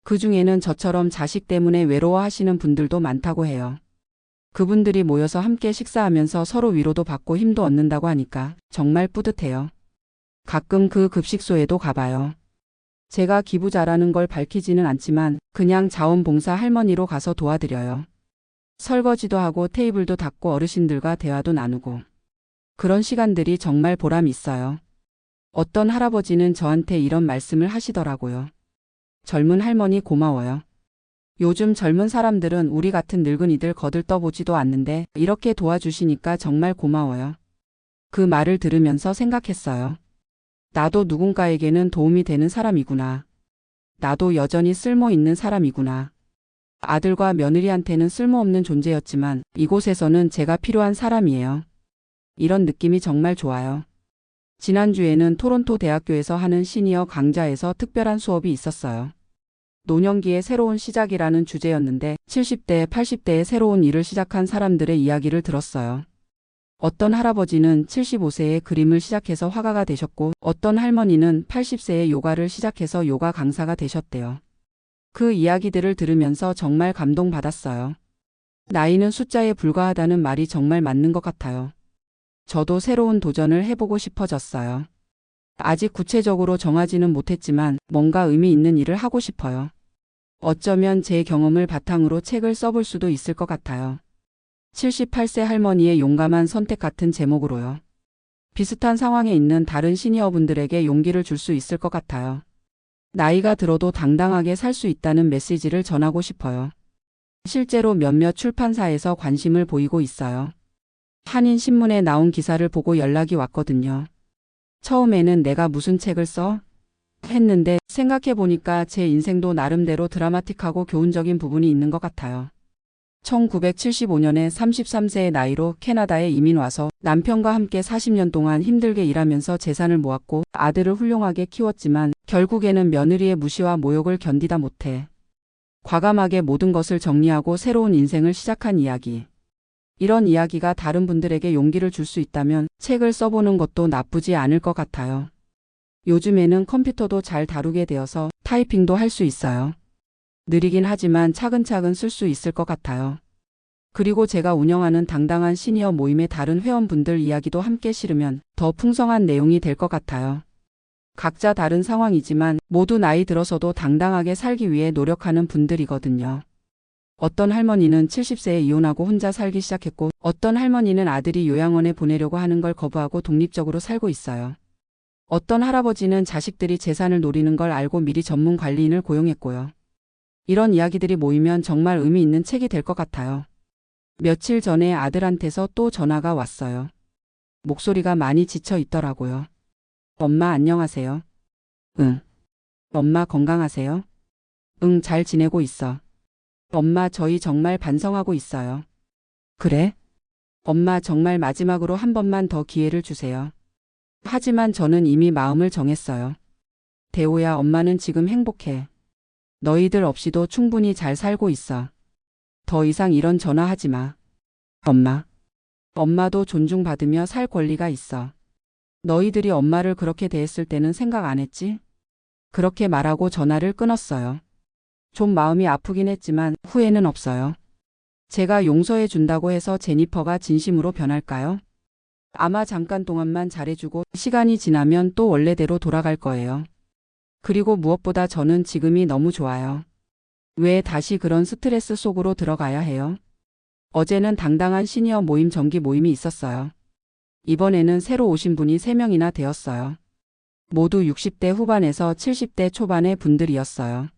그 중에는 저처럼 자식 때문에 외로워하시는 분들도 많다고 해요. 그분들이 모여서 함께 식사하면서 서로 위로도 받고 힘도 얻는다고 하니까 정말 뿌듯해요. 가끔 그 급식소에도 가봐요. 제가 기부자라는 걸 밝히지는 않지만 그냥 자원봉사 할머니로 가서 도와드려요. 설거지도 하고 테이블도 닦고 어르신들과 대화도 나누고. 그런 시간들이 정말 보람 있어요. 어떤 할아버지는 저한테 이런 말씀을 하시더라고요. 젊은 할머니 고마워요. 요즘 젊은 사람들은 우리 같은 늙은이들 거들떠보지도 않는데 이렇게 도와주시니까 정말 고마워요. 그 말을 들으면서 생각했어요. 나도 누군가에게는 도움이 되는 사람이구나. 나도 여전히 쓸모 있는 사람이구나. 아들과 며느리한테는 쓸모없는 존재였지만 이곳에서는 제가 필요한 사람이에요. 이런 느낌이 정말 좋아요. 지난주에는 토론토 대학교에서 하는 시니어 강좌에서 특별한 수업이 있었어요. 노년기의 새로운 시작이라는 주제였는데 70대, 80대의 새로운 일을 시작한 사람들의 이야기를 들었어요. 어떤 할아버지는 75세에 그림을 시작해서 화가가 되셨고 어떤 할머니는 80세에 요가를 시작해서 요가 강사가 되셨대요. 그 이야기들을 들으면서 정말 감동받았어요. 나이는 숫자에 불과하다는 말이 정말 맞는 것 같아요. 저도 새로운 도전을 해보고 싶어졌어요. 아직 구체적으로 정하지는 못했지만 뭔가 의미 있는 일을 하고 싶어요. 어쩌면 제 경험을 바탕으로 책을 써볼 수도 있을 것 같아요. 78세 할머니의 용감한 선택 같은 제목으로요. 비슷한 상황에 있는 다른 시니어분들에게 용기를 줄 수 있을 것 같아요. 나이가 들어도 당당하게 살 수 있다는 메시지를 전하고 싶어요. 실제로 몇몇 출판사에서 관심을 보이고 있어요. 한인신문에 나온 기사를 보고 연락이 왔거든요. 처음에는 내가 무슨 책을 써? 했는데 생각해보니까 제 인생도 나름대로 드라마틱하고 교훈적인 부분이 있는 것 같아요. 1975년에 33세의 나이로 캐나다에 이민 와서 남편과 함께 40년 동안 힘들게 일하면서 재산을 모았고 아들을 훌륭하게 키웠지만 결국에는 며느리의 무시와 모욕을 견디다 못해 과감하게 모든 것을 정리하고 새로운 인생을 시작한 이야기. 이런 이야기가 다른 분들에게 용기를 줄 수 있다면 책을 써보는 것도 나쁘지 않을 것 같아요. 요즘에는 컴퓨터도 잘 다루게 되어서 타이핑도 할 수 있어요. 느리긴 하지만 차근차근 쓸 수 있을 것 같아요. 그리고 제가 운영하는 당당한 시니어 모임의 다른 회원분들 이야기도 함께 실으면 더 풍성한 내용이 될 것 같아요. 각자 다른 상황이지만 모두 나이 들어서도 당당하게 살기 위해 노력하는 분들이거든요. 어떤 할머니는 70세에 이혼하고 혼자 살기 시작했고, 어떤 할머니는 아들이 요양원에 보내려고 하는 걸 거부하고 독립적으로 살고 있어요. 어떤 할아버지는 자식들이 재산을 노리는 걸 알고 미리 전문 관리인을 고용했고요. 이런 이야기들이 모이면 정말 의미 있는 책이 될 것 같아요. 며칠 전에 아들한테서 또 전화가 왔어요. 목소리가 많이 지쳐 있더라고요. 엄마 안녕하세요. 응. 엄마 건강하세요? 응, 잘 지내고 있어. 엄마 저희 정말 반성하고 있어요. 그래? 엄마 정말 마지막으로 한 번만 더 기회를 주세요. 하지만 저는 이미 마음을 정했어요. 대호야, 엄마는 지금 행복해. 너희들 없이도 충분히 잘 살고 있어. 더 이상 이런 전화하지 마. 엄마. 엄마도 존중받으며 살 권리가 있어. 너희들이 엄마를 그렇게 대했을 때는 생각 안 했지? 그렇게 말하고 전화를 끊었어요. 좀 마음이 아프긴 했지만 후회는 없어요. 제가 용서해 준다고 해서 제니퍼가 진심으로 변할까요? 아마 잠깐 동안만 잘해주고 시간이 지나면 또 원래대로 돌아갈 거예요. 그리고 무엇보다 저는 지금이 너무 좋아요. 왜 다시 그런 스트레스 속으로 들어가야 해요? 어제는 당당한 시니어 모임 정기 모임이 있었어요. 이번에는 새로 오신 분이 3명이나 되었어요. 모두 60대 후반에서 70대 초반의 분들이었어요.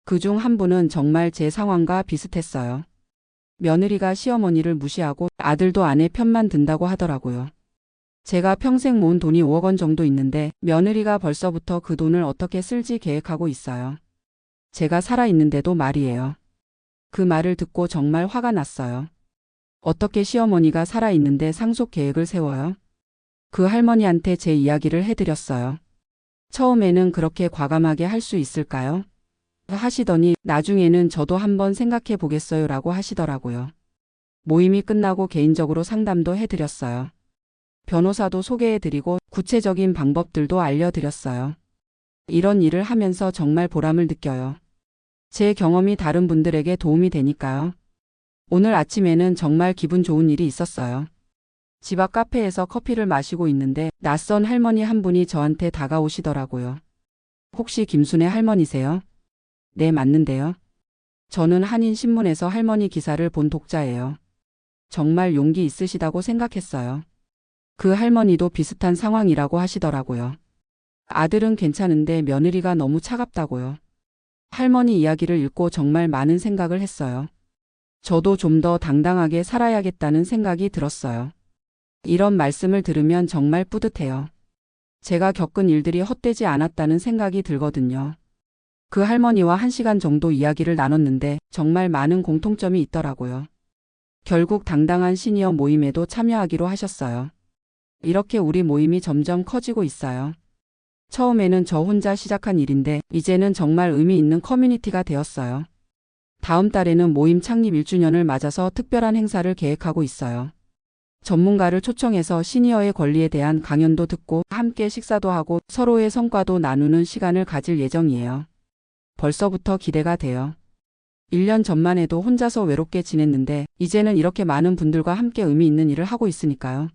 그중 한 분은 정말 제 상황과 비슷했어요. 며느리가 시어머니를 무시하고 아들도 아내 편만 든다고 하더라고요. 제가 평생 모은 돈이 5억 원 정도 있는데 며느리가 벌써부터 그 돈을 어떻게 쓸지 계획하고 있어요. 제가 살아있는데도 말이에요. 그 말을 듣고 정말 화가 났어요. 어떻게 시어머니가 살아있는데 상속 계획을 세워요? 그 할머니한테 제 이야기를 해드렸어요. 처음에는 그렇게 과감하게 할 수 있을까요? 하시더니 나중에는 저도 한번 생각해 보겠어요 라고 하시더라고요. 모임이 끝나고 개인적으로 상담도 해드렸어요. 변호사도 소개해드리고 구체적인 방법들도 알려드렸어요. 이런 일을 하면서 정말 보람을 느껴요. 제 경험이 다른 분들에게 도움이 되니까요. 오늘 아침에는 정말 기분 좋은 일이 있었어요. 집 앞 카페에서 커피를 마시고 있는데 낯선 할머니 한 분이 저한테 다가오시더라고요. 혹시 김순애 할머니세요? 네, 맞는데요. 저는 한인신문에서 할머니 기사를 본 독자예요. 정말 용기 있으시다고 생각했어요. 그 할머니도 비슷한 상황이라고 하시더라고요. 아들은 괜찮은데 며느리가 너무 차갑다고요. 할머니 이야기를 읽고 정말 많은 생각을 했어요. 저도 좀 더 당당하게 살아야겠다는 생각이 들었어요. 이런 말씀을 들으면 정말 뿌듯해요. 제가 겪은 일들이 헛되지 않았다는 생각이 들거든요. 그 할머니와 1시간 정도 이야기를 나눴는데 정말 많은 공통점이 있더라고요. 결국 당당한 시니어 모임에도 참여하기로 하셨어요. 이렇게 우리 모임이 점점 커지고 있어요. 처음에는 저 혼자 시작한 일인데 이제는 정말 의미 있는 커뮤니티가 되었어요. 다음 달에는 모임 창립 1주년을 맞아서 특별한 행사를 계획하고 있어요. 전문가를 초청해서 시니어의 권리에 대한 강연도 듣고 함께 식사도 하고 서로의 성과도 나누는 시간을 가질 예정이에요. 벌써부터 기대가 돼요. 1년 전만 해도 혼자서 외롭게 지냈는데 이제는 이렇게 많은 분들과 함께 의미 있는 일을 하고 있으니까요.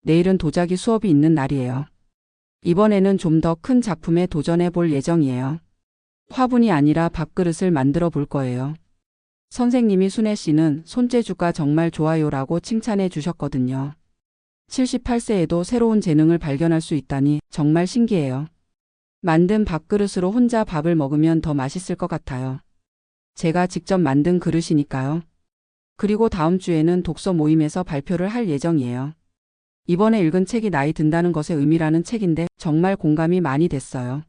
내일은 도자기 수업이 있는 날이에요. 이번에는 좀 더 큰 작품에 도전해 볼 예정이에요. 화분이 아니라 밥그릇을 만들어 볼 거예요. 선생님이 순애 씨는 손재주가 정말 좋아요라고 칭찬해 주셨거든요. 78세에도 새로운 재능을 발견할 수 있다니 정말 신기해요. 만든 밥그릇으로 혼자 밥을 먹으면 더 맛있을 것 같아요. 제가 직접 만든 그릇이니까요. 그리고 다음 주에는 독서 모임에서 발표를 할 예정이에요. 이번에 읽은 책이 나이 든다는 것의 의미라는 책인데 정말 공감이 많이 됐어요.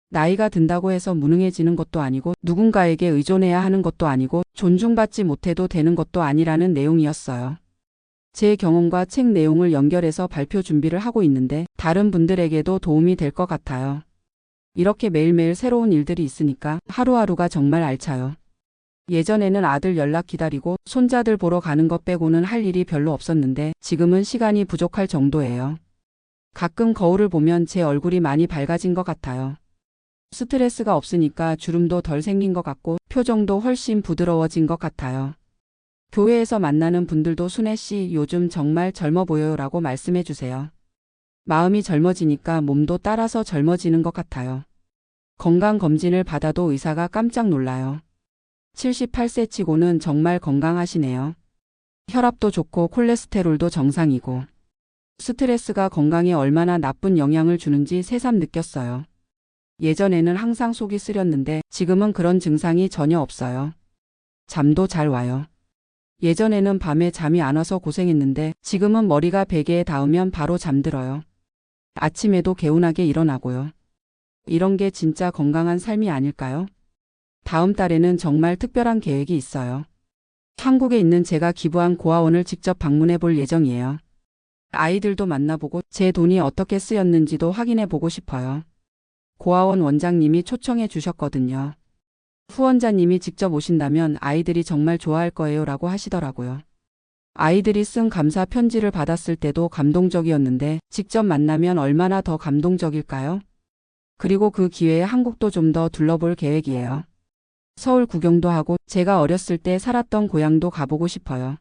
나이가 든다고 해서 무능해지는 것도 아니고 누군가에게 의존해야 하는 것도 아니고 존중받지 못해도 되는 것도 아니라는 내용이었어요. 제 경험과 책 내용을 연결해서 발표 준비를 하고 있는데 다른 분들에게도 도움이 될 것 같아요. 이렇게 매일매일 새로운 일들이 있으니까 하루하루가 정말 알차요. 예전에는 아들 연락 기다리고 손자들 보러 가는 것 빼고는 할 일이 별로 없었는데 지금은 시간이 부족할 정도예요. 가끔 거울을 보면 제 얼굴이 많이 밝아진 것 같아요. 스트레스가 없으니까 주름도 덜 생긴 것 같고 표정도 훨씬 부드러워진 것 같아요. 교회에서 만나는 분들도 순애 씨 요즘 정말 젊어 보여요 라고 말씀해 주세요. 마음이 젊어지니까 몸도 따라서 젊어지는 것 같아요. 건강검진을 받아도 의사가 깜짝 놀라요. 78세 치고는 정말 건강하시네요. 혈압도 좋고 콜레스테롤도 정상이고 스트레스가 건강에 얼마나 나쁜 영향을 주는지 새삼 느꼈어요. 예전에는 항상 속이 쓰렸는데 지금은 그런 증상이 전혀 없어요. 잠도 잘 와요. 예전에는 밤에 잠이 안 와서 고생했는데 지금은 머리가 베개에 닿으면 바로 잠들어요. 아침에도 개운하게 일어나고요. 이런 게 진짜 건강한 삶이 아닐까요? 다음 달에는 정말 특별한 계획이 있어요. 한국에 있는 제가 기부한 고아원을 직접 방문해 볼 예정이에요. 아이들도 만나보고 제 돈이 어떻게 쓰였는지도 확인해 보고 싶어요. 고아원 원장님이 초청해 주셨거든요. 후원자님이 직접 오신다면 아이들이 정말 좋아할 거예요 라고 하시더라고요. 아이들이 쓴 감사 편지를 받았을 때도 감동적이었는데 직접 만나면 얼마나 더 감동적일까요? 그리고 그 기회에 한국도 좀 더 둘러볼 계획이에요. 서울 구경도 하고 제가 어렸을 때 살았던 고향도 가보고 싶어요.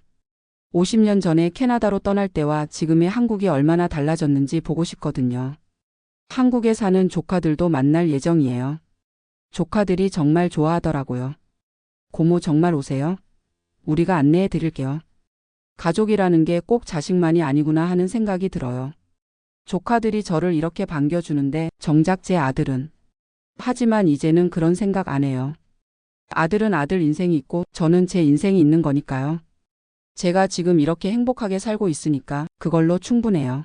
50년 전에 캐나다로 떠날 때와 지금의 한국이 얼마나 달라졌는지 보고 싶거든요. 한국에 사는 조카들도 만날 예정이에요. 조카들이 정말 좋아하더라고요. 고모 정말 오세요? 우리가 안내해 드릴게요. 가족이라는 게 꼭 자식만이 아니구나 하는 생각이 들어요. 조카들이 저를 이렇게 반겨주는데 정작 제 아들은. 하지만 이제는 그런 생각 안 해요. 아들은 아들 인생이 있고 저는 제 인생이 있는 거니까요. 제가 지금 이렇게 행복하게 살고 있으니까 그걸로 충분해요.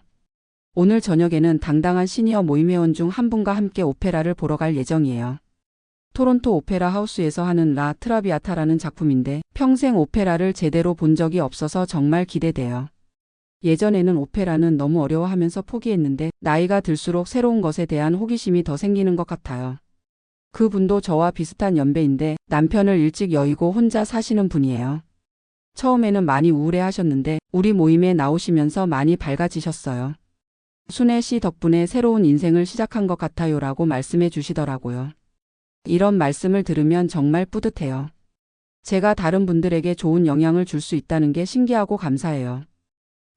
오늘 저녁에는 당당한 시니어 모임회원 중 한 분과 함께 오페라를 보러 갈 예정이에요. 토론토 오페라 하우스에서 하는 라 트라비아타라는 작품인데 평생 오페라를 제대로 본 적이 없어서 정말 기대돼요. 예전에는 오페라는 너무 어려워하면서 포기했는데 나이가 들수록 새로운 것에 대한 호기심이 더 생기는 것 같아요. 그분도 저와 비슷한 연배인데 남편을 일찍 여의고 혼자 사시는 분이에요. 처음에는 많이 우울해 하셨는데 우리 모임에 나오시면서 많이 밝아지셨어요. 순애 씨 덕분에 새로운 인생을 시작한 것 같아요 라고 말씀해 주시더라고요. 이런 말씀을 들으면 정말 뿌듯해요. 제가 다른 분들에게 좋은 영향을 줄 수 있다는 게 신기하고 감사해요.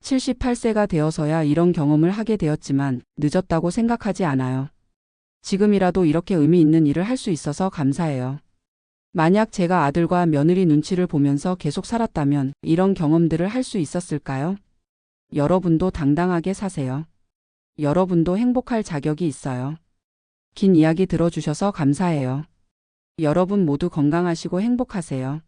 78세가 되어서야 이런 경험을 하게 되었지만 늦었다고 생각하지 않아요. 지금이라도 이렇게 의미 있는 일을 할 수 있어서 감사해요. 만약 제가 아들과 며느리 눈치를 보면서 계속 살았다면 이런 경험들을 할 수 있었을까요? 여러분도 당당하게 사세요. 여러분도 행복할 자격이 있어요. 긴 이야기 들어주셔서 감사해요. 여러분 모두 건강하시고 행복하세요.